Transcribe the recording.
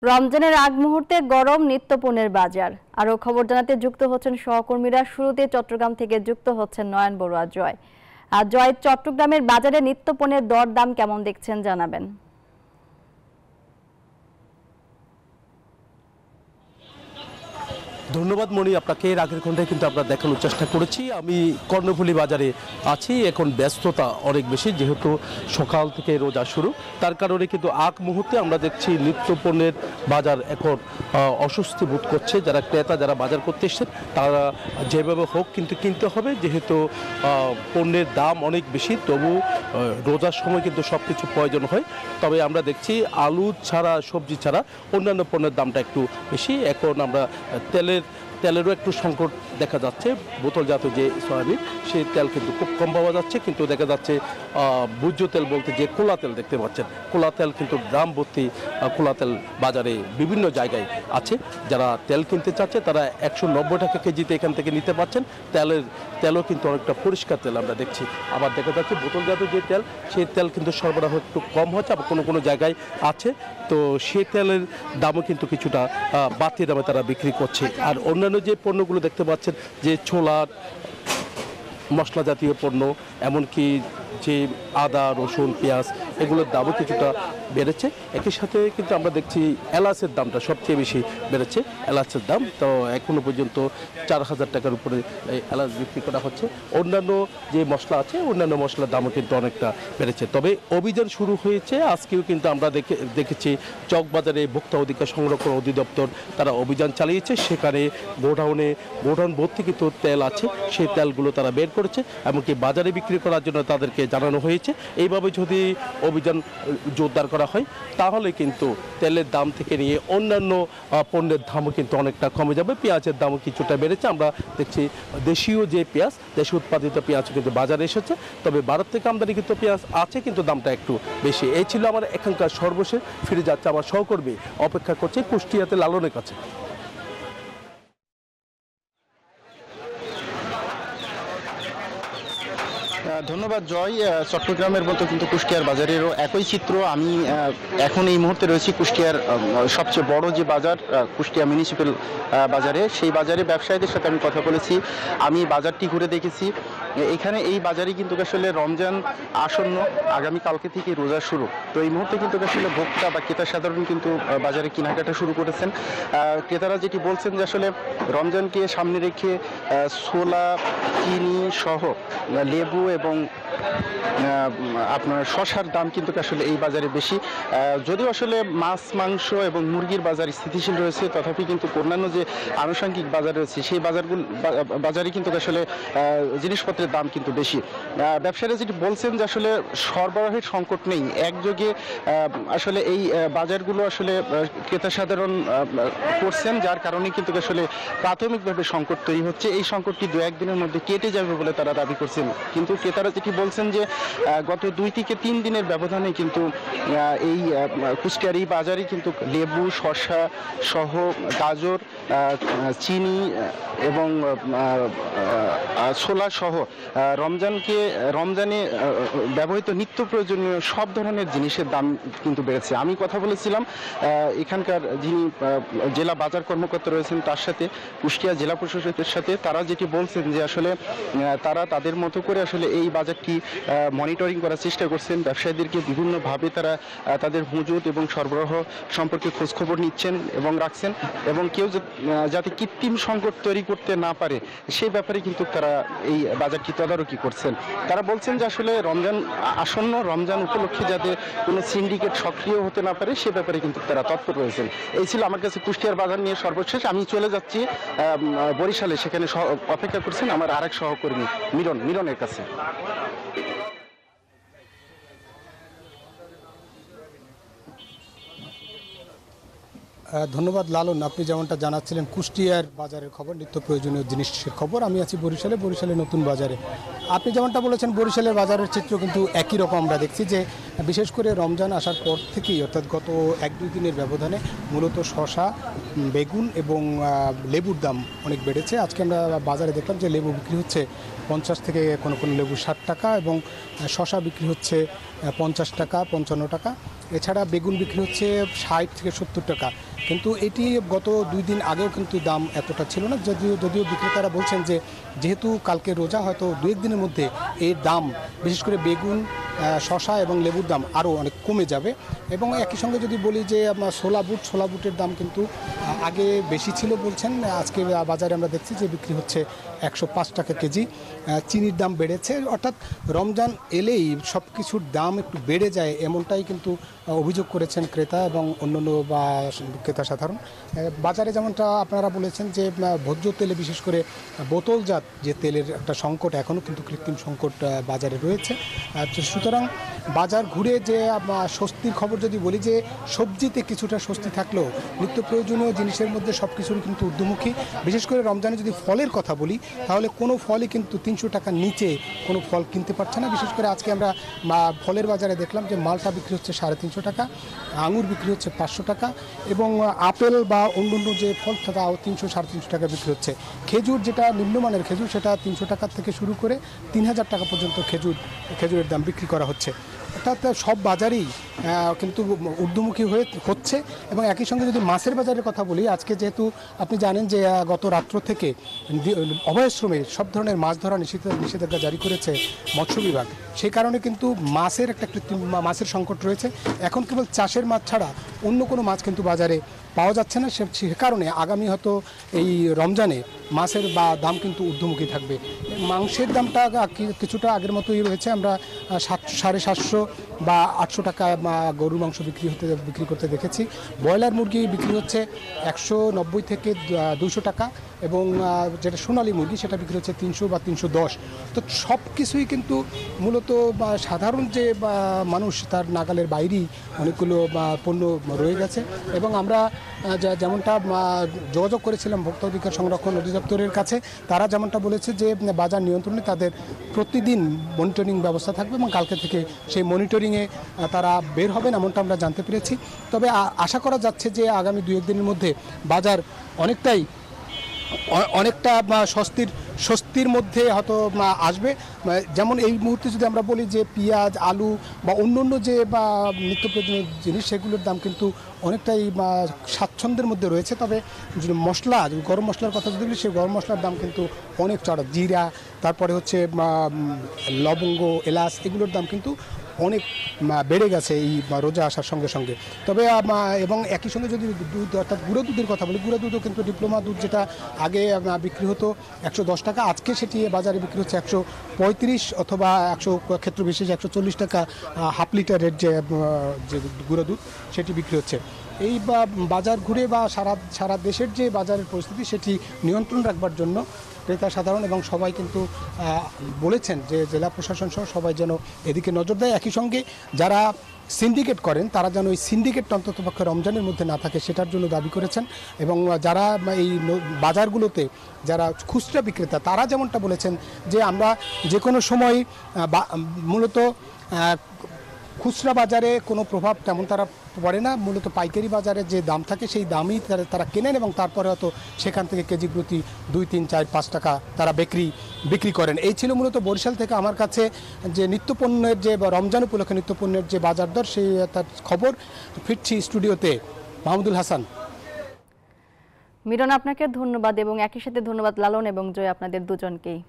রমজানের আগ মুহূর্তে গরম নিত্যপণ্যের বাজার। আরও খবর জানাতে যুক্ত হচ্ছেন সহকর্মীরা। শুরুতে চট্টগ্রাম থেকে যুক্ত হচ্ছেন নয়ন বড়ুয়া জয়। আর জয়, চট্টগ্রামের বাজারে নিত্যপণ্যের দরদাম কেমন দেখছেন জানাবেন। ধন্যবাদ মণি, আপনাকে এর আগের ঘন্টায় কিন্তু আমরা দেখানোর চেষ্টা করেছি। আমি কর্ণফুলী বাজারে আছি। এখন ব্যস্ততা অনেক বেশি, যেহেতু সকাল থেকে রোজা শুরু, তার কারণে কিন্তু আগ মুহূর্তে আমরা দেখছি নিত্যপণ্যের বাজার এখন অস্বস্তি বোধ করছে। যারা ক্রেতা, যারা বাজার করতে এসছেন, তারা যেভাবে হোক কিন্তু কিনতে হবে, যেহেতু পণ্যের দাম অনেক বেশি। তবু রোজার সময় কিন্তু সব কিছু প্রয়োজন হয়। তবে আমরা দেখছি আলু ছাড়া, সবজি ছাড়া অন্যান্য পণ্যের দামটা একটু বেশি। এখন আমরা তেলেরও একটু সংকট দেখা যাচ্ছে। বোতলজাত যে সয়াবিন, সেই তেল কিন্তু খুব কম পাওয়া যাচ্ছে। কিন্তু দেখা যাচ্ছে ভোজ্য তেল বলতে যে খোলা তেল দেখতে পাচ্ছেন, খোলা তেল কিন্তু গ্রাম ভর্তি খোলা তেল বাজারে বিভিন্ন জায়গায় আছে। যারা তেল কিনতে চাচ্ছে তারা 190 টাকা কেজিতে এখান থেকে নিতে পারছেন। তেলও কিন্তু অনেকটা পরিষ্কার তেল আমরা দেখছি। আবার দেখা যাচ্ছে বোতলজাত যে তেল, সেই তেল কিন্তু সরবরাহ একটু কম হচ্ছে, আবার কোনো কোনো জায়গায় আছে। তো সেই তেলের দামও কিন্তু কিছুটা বাড়তি দামে তারা বিক্রি করছে। আর অন্যান্য যে পণ্যগুলো দেখতে পাচ্ছেন, যে ছোলা, মশলা জাতীয় পণ্য, এমনকি যে আদা, রসুন, পেঁয়াজ, এগুলোর দামও কিছুটা বেড়েছে। একই সাথে কিন্তু আমরা দেখছি এলাচের দামটা সবচেয়ে বেশি বেড়েছে। এলাচের দাম তো এখনও পর্যন্ত 4000 টাকার উপরে এলাচ বিক্রি করা হচ্ছে। অন্যান্য যে মশলা আছে, অন্যান্য মশলার দামও কিন্তু অনেকটা বেড়েছে। তবে অভিযান শুরু হয়েছে। আজকেও কিন্তু আমরা দেখেছি চকবাজারে ভোক্তা অধিকার সংরক্ষণ অধিদপ্তর তারা অভিযান চালিয়েছে। সেখানে গোডাউন ভর্তি কিন্তু তেল আছে, সেই তেলগুলো তারা বের করেছে, এমনকি বাজারে বিক্রি করার জন্য তাদেরকে জানানো হয়েছে। এইভাবে যদি অভিযান জোরদার করা হয়, তাহলে কিন্তু তেলের দাম থেকে নিয়ে অন্যান্য পণ্যের দামও কিন্তু অনেকটা কমে যাবে। পেঁয়াজের দামও কিছুটা বেড়েছে। আমরা দেখছি দেশীয় যে পেঁয়াজ, দেশীয় উৎপাদিত পেঁয়াজ কিন্তু বাজারে এসেছে। তবে ভারত থেকে আমদানিকৃত পেঁয়াজ আছে, কিন্তু দামটা একটু বেশি। এই ছিল আমার এখানকার সর্বশেষ। ফিরে যাচ্ছে আমার সহকর্মী, অপেক্ষা করছে কুষ্টিয়াতে লালনের কাছে। ধন্যবাদ জয়। চট্টগ্রামের মতো কিন্তু কুষ্টিয়ার বাজারেরও একই চিত্র। আমি এখন এই মুহূর্তে রয়েছি কুষ্টিয়ার সবচেয়ে বড় যে বাজার, কুষ্টিয়া মিউনিসিপ্যাল বাজারে। সেই বাজারে ব্যবসায়ীদের সাথে আমি কথা বলেছি, আমি বাজারটি ঘুরে দেখেছি। এখানে এই বাজারে কিন্তু আসলে রমজান আসন্ন, আগামী কালকে থেকে রোজা শুরু। তো এই মুহূর্তে কিন্তু আসলে ভোক্তা বা ক্রেতা সাধারণ কিন্তু বাজারে কেনাকাটা শুরু করেছেন। ক্রেতারা যেটি বলছেন যে আসলে রমজানকে সামনে রেখে ছোলা, চিনি সহ লেবু এবং আপনার শসার দাম কিন্তু আসলে এই বাজারে বেশি। যদিও আসলে মাছ, মাংস এবং মুরগির বাজার স্থিতিশীল রয়েছে, তথাপি কিন্তু অন্যান্য যে আনুষঙ্গিক বাজার রয়েছে, সেই বাজারে কিন্তু আসলে জিনিসপত্রের দাম কিন্তু বেশি। ব্যবসায়ীরা যেটি বলছেন যে আসলে সরবরাহের সংকট নেই, একযোগে আসলে এই বাজারগুলো আসলে ক্রেতা সাধারণ করছেন, যার কারণে কিন্তু আসলে প্রাথমিকভাবে সংকট তৈরি হচ্ছে। এই সংকটটি 2-1 দিনের মধ্যে কেটে যাবে বলে তারা দাবি করছেন। কিন্তু ক্রেতারা যেটি বলছেন যে গত 2 থেকে 3 দিনের ব্যবধানে কিন্তু এই কুষ্টিয়ার এই বাজারে কিন্তু লেবু, শসা সহ গাজর, চিনি এবং ছোলা সহ রমজানে ব্যবহৃত নিত্য প্রয়োজনীয় সব ধরনের জিনিসের দাম কিন্তু বেড়েছে। আমি কথা বলেছিলাম এখানকার যিনি জেলা বাজার কর্মকর্তা রয়েছেন তার সাথে, কুষ্টিয়া জেলা প্রশাসকের সাথে। তারা যেটি বলছেন যে আসলে তারা তাদের মতো করে আসলে এই বাজারটি মনিটরিং করার চেষ্টা করছেন। ব্যবসায়ীদেরকে বিভিন্নভাবে তারা তাদের মজুত এবং সরবরাহ সম্পর্কে খোঁজখবর নিচ্ছেন এবং রাখছেন, এবং কেউ যাতে কৃত্রিম সংকট তৈরি করতে না পারে সেই ব্যাপারে কিন্তু তারা এই বাজারটি তদারকি করছেন। তারা বলছেন যে আসলে রমজান আসন্ন, রমজান উপলক্ষে যাতে কোনো সিন্ডিকেট সক্রিয় হতে না পারে সে ব্যাপারে কিন্তু তারা তৎপর রয়েছেন। এই ছিল আমার কাছে কুষ্টিয়ার বাজার নিয়ে সর্বশেষ। আমি চলে যাচ্ছি বরিশালে, সেখানে অপেক্ষা করছেন আমার আরেক সহকর্মী মিলনের কাছে। ধন্যবাদ লালন। আপনি যেমনটা জানাচ্ছিলেন কুষ্টিয়ার বাজারের খবর, নিত্য প্রয়োজনীয় জিনিসের খবর। আমি আছি বরিশালে নতুন বাজারে। আপনি যেমনটা বলেছেন বরিশালের বাজারের চিত্র কিন্তু একই রকম আমরা দেখছি, যে বিশেষ করে রমজান আসার পর থেকেই অর্থাৎ গত 1-2 দিনের ব্যবধানে মূলত শসা, বেগুন এবং লেবুর দাম অনেক বেড়েছে। আজকে আমরা বাজারে দেখলাম যে লেবু বিক্রি হচ্ছে 50 থেকে কোনো কোনো লেবু 60 টাকা এবং শসা বিক্রি হচ্ছে 50 টাকা, 55 টাকা। এছাড়া বেগুন বিক্রি হচ্ছে 60 থেকে 70 টাকা। কিন্তু এটি গত 2 দিন আগেও কিন্তু দাম এতটা ছিল না, যদিও বিক্রেতারা বলছেন যে যেহেতু কালকে রোজা, হয়তো 2-1 দিনের মধ্যে এর দাম, বিশেষ করে বেগুন, শসা এবং লেবুর দাম আরও অনেক কমে যাবে। এবং একই সঙ্গে যদি বলি যে আপনার ছোলা বুটের দাম কিন্তু আগে বেশি ছিল বলছেন, আজকে বাজারে আমরা দেখছি যে বিক্রি হচ্ছে 105 টাকা কেজি। চিনির দাম বেড়েছে, অর্থাৎ রমজান এলেই সব কিছুর দাম একটু বেড়ে যায়, এমনটাই কিন্তু অভিযোগ করেছেন ক্রেতা এবং অন্যান্য বা ক্রেতা সাধারণ। বাজারে যেমনটা আপনারা বলেছেন যে ভোজ্য তেলে, বিশেষ করে বোতলজাত যে তেলের একটা সংকট, এখনও কিন্তু কৃত্রিম সংকট বাজারে রয়েছে। সুতরাং বাজার ঘুরে যে স্বস্তির খবর যদি বলি, যে সবজিতে কিছুটা স্বস্তি থাকলেও নিত্য প্রয়োজনীয় জিনিসের মধ্যে সব কিছুর কিন্তু ঊর্ধ্বমুখী। বিশেষ করে রমজানে যদি ফলের কথা বলি, তাহলে কোনো ফলই কিন্তু 300 টাকার নিচে কোনো ফল কিনতে পারছে না। বিশেষ করে আজকে আমরা ফলের বাজারে দেখলাম যে মালটা বিক্রি হচ্ছে 350 টাকা, আঙুর বিক্রি হচ্ছে 500 টাকা এবং আপেল বা অন্যান্য যে ফল তাও 300-350 টাকা বিক্রি হচ্ছে। খেজুর, যেটা নিম্নমানের খেজুর, সেটা 300 টাকা থেকে শুরু করে 3000 টাকা পর্যন্ত খেজুরের দাম বিক্রি করা হচ্ছে। অর্থাৎ সব বাজারেই কিন্তু ঊর্ধ্বমুখী হচ্ছে। এবং একই সঙ্গে যদি মাছের বাজারের কথা বলি, আজকে যেহেতু আপনি জানেন যে গত রাত্র থেকে অভয়াশ্রমে সব ধরনের মাছ ধরা নিষেধাজ্ঞা জারি করেছে মৎস্য বিভাগ, সেই কারণে কিন্তু মাছের একটা মাছের সংকট রয়েছে। এখন কেবল চাষের মাছ ছাড়া অন্য কোনো মাছ কিন্তু বাজারে পাওয়া যাচ্ছে না। সে কারণে আগামী হয়তো এই রমজানে মাছের দাম কিন্তু ঊর্ধ্বমুখী থাকবে। মাংসের দামটা কিছুটা আগের মতোই রয়েছে। আমরা 750 বা 800 টাকা গরুর মাংস বিক্রি করতে দেখেছি। ব্রয়লার মুরগি বিক্রি হচ্ছে 190 থেকে 200 টাকা এবং যেটা সোনালী মুরগি সেটা বিক্রি হচ্ছে 300 বা 310। তো সব কিছুই কিন্তু মূলত সাধারণ যে মানুষ, তার নাগালের বাইরেই অনেকগুলো পণ্য রয়ে গেছে। এবং আমরা যেমনটা যোগাযোগ করেছিলাম ভোক্তা অধিকার সংরক্ষণ অধিদপ্তরের কাছে, তারা যেমনটা বলেছে যে বাজার নিয়ন্ত্রণে তাদের প্রতিদিন মনিটরিং ব্যবস্থা থাকবে এবং কালকে থেকে সেই মনিটরিংয়ে তারা বের হবেন, এমনটা আমরা জানতে পেরেছি। তবে আশা করা যাচ্ছে যে আগামী 2-1 দিনের মধ্যে বাজার অনেকটা স্বস্তির মধ্যে হয়তো আসবে। যেমন এই মুহূর্তে যদি আমরা বলি যে পেঁয়াজ, আলু বা অন্য যে নিত্য প্রয়োজনীয় জিনিস, সেগুলোর দাম কিন্তু অনেকটাই স্বাচ্ছন্দ্যের মধ্যে রয়েছে। তবে মশলা, গরম মশলার কথা যদি বলি, সেই গরম মশলার দাম কিন্তু অনেক চড়া। জিরা, তারপরে হচ্ছে লবঙ্গ, এলাচ, এগুলোর দাম কিন্তু অনেক বেড়ে গেছে এই রোজা আসার সঙ্গে সঙ্গে। তবে এবং একই সঙ্গে যদি দুধ, অর্থাৎ গুঁড়ো দুধের কথা বলি, গুঁড়ো দুধও কিন্তু ডিপ্লোমা দুধ যেটা আগে বিক্রি হতো 110 টাকা, আজকে সেটি বাজারে বিক্রি হচ্ছে 135 অথবা 100 ক্ষেত্র বিশেষ 140 টাকা হাফ লিটারের যে গুঁড়ো দুধ সেটি বিক্রি হচ্ছে। এই বাজার ঘুরে বা সারা দেশের যে বাজারের পরিস্থিতি, সেটি নিয়ন্ত্রণ রাখবার জন্য ক্রেতা সাধারণ এবং সবাই কিন্তু বলেছেন যে জেলা প্রশাসন সহ সবাই যেন এদিকে নজর দেয়। একই সঙ্গে যারা সিন্ডিকেট করেন, তারা যেন এই সিন্ডিকেট অন্ততপক্ষে রমজানের মধ্যে না থাকে, সেটার জন্য দাবি করেছেন। এবং যারা এই বাজারগুলোতে যারা খুচরা বিক্রেতা, তারা যেমনটা বলেছেন যে আমরা যে কোনো সময় মূলত খুচরা বাজারে কোনো প্রভাব তেমন তারা পড়ে না, মূলত পাইকারি বাজারে যে দাম থাকে সেই দামই তারা কেনেন এবং তারপরে হয়তো সেখান থেকে কেজি প্রতি 2, 3, 4, 5 টাকা তারা বিক্রি করেন। এই ছিল মূলত বরিশাল থেকে আমার কাছে যে নিত্যপণ্যের যে রমজান উপলক্ষে নিত্যপণ্যের যে বাজার দর, সেই তার খবর। ফিরছি স্টুডিওতে, মাহমুদুল হাসান। মিরন, আপনাকে ধন্যবাদ এবং একই সাথে ধন্যবাদ লালন এবং জয়, আপনাদের দুজনকেই।